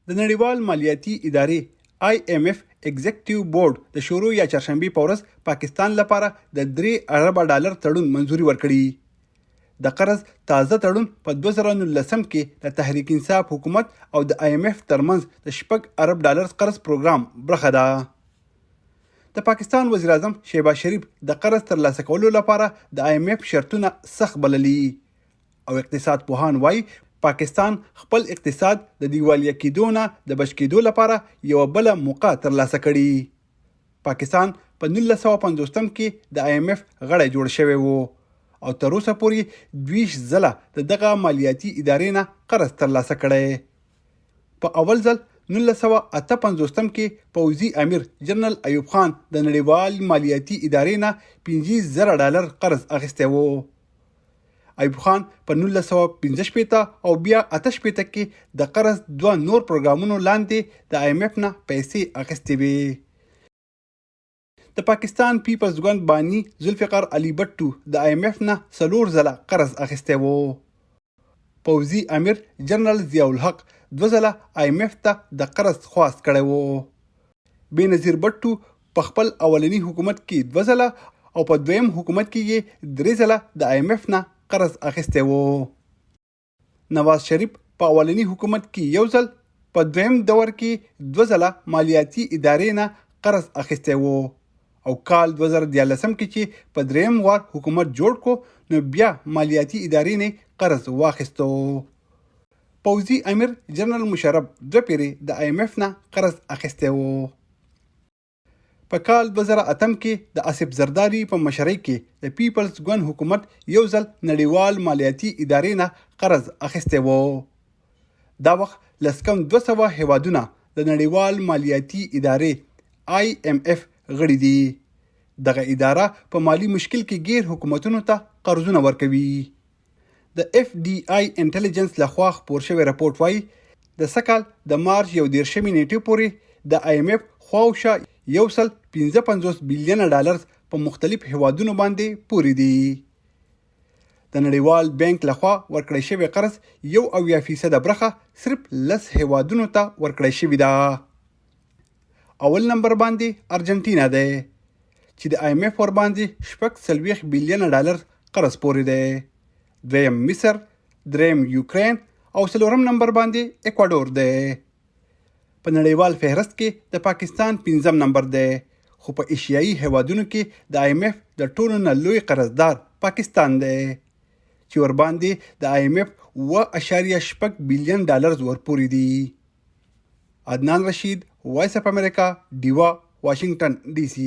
د نړیوال مالیاتي ادارې IMF ایگزیکټیو بورډ د شروع یا چهارشنبې په ورځ پاکستان لپاره د 3 اربه ډالر تړون منځوري ورکړي. د قرض تازه تړون په 2019 کې د تحریک انصاف حکومت او د IMF ترمنځ د 6 ارب ډالر قرض پروګرام برخه ده. د پاکستان وزیر اعظم شهباز شریف د قرض ترلاسه کولو لپاره د IMF شرطونه سخت بللي او اقتصاد پوهان وایي پاکستان خپل اقتصاد د دیوالیا کېدو نه د بچ کېدو لپاره یو بل موقع ترلاسه کړي. پاکستان په 1950 کې د IMF غړی جوړ شوی وو او تر اوسه پورې 20 ځله د دغه مالیاتي ادارې نه قرض ترلاسه کړی. په اول ځل 1958 کې پوځي امیر جنرال ایوب خان د نړیوال مالیاتي ادارې نه 50,000 ډالر قرض اخیستی وو. ایوب خان په 1965 او بیا 88 کې د قرض 2 نور پروګرامونو لاندې د IMF نه پیسې اخیستې وې. د پاکستان پیپلز ګوند بانی ذوالفقار علي بټو د IMF نه 4 ځله قرض اخیستی وو. پوځي امیر جنرال ضیاء الحق 2 ځله IMF ته د قرض خواست کړی وو. بېنظیر بټو په خپل اولني حکومت کې 2 ځله او په دویم حکومت کې یې 3 ځله د IMF نه قرض اخیستی وو. نواز شریف په اولني حکومت کې 1 ځل په دویم دور کې 2 ځله مالیاتي ادارې نه قرض اخیستی وو او کال 2013 کې چې په دریم وار حکومت جوړ کو نو بیا مالیاتي ادارې نه قرض واخیستو. پوځي امیر جنرال مشرف 2 پیرې د IMF نه قرض اخیستی وو. په کال 2008 کې د آصف زرداری په مشرۍ کې د پیپلز ګوند حکومت 1 ځل نړیوال مالیاتي ادارې نه قرض اخیستی وو. دا وخت لسکم 200 هیوادونه د نړیوال مالیاتي ادارې IMF غړي دي. دغه اداره په مالی مشکل کې غیر حکومتونو ته قرضونه ورکوي. د FDI انټيليجنس لخوا خپور شوی راپورټ وایي د سکهال د مارچ 11 نیټې پورې د IMF خواوشا 155 بلین ډالر په مختلف هیوادونو باندې پوري دي. د نړیوال بانک لخوا ورکړی شوی قرض 1% برخه صرف 10 هیوادونو ته ورکړی شوی ده. اول نمبر باندې ارجنټینا ده چې د IMF ور باندې 40 بلین ډالر قرض پوري ده. دویم مصر، دریم یوکرین او څلورم نمبر باندې اکوادور ده. په نړیوال فهرست کې د پاکستان 5م نمبر دی خو په ایشیایي هیوادونو کې د IMF د ټولو نه لوی قرضدار پاکستان دی چې ور باندې د IMF 1.6 بلین ډالر ورپوري دي. عدنان رشید، وایس اف امریکا، ډیوا، واشنگټن DC.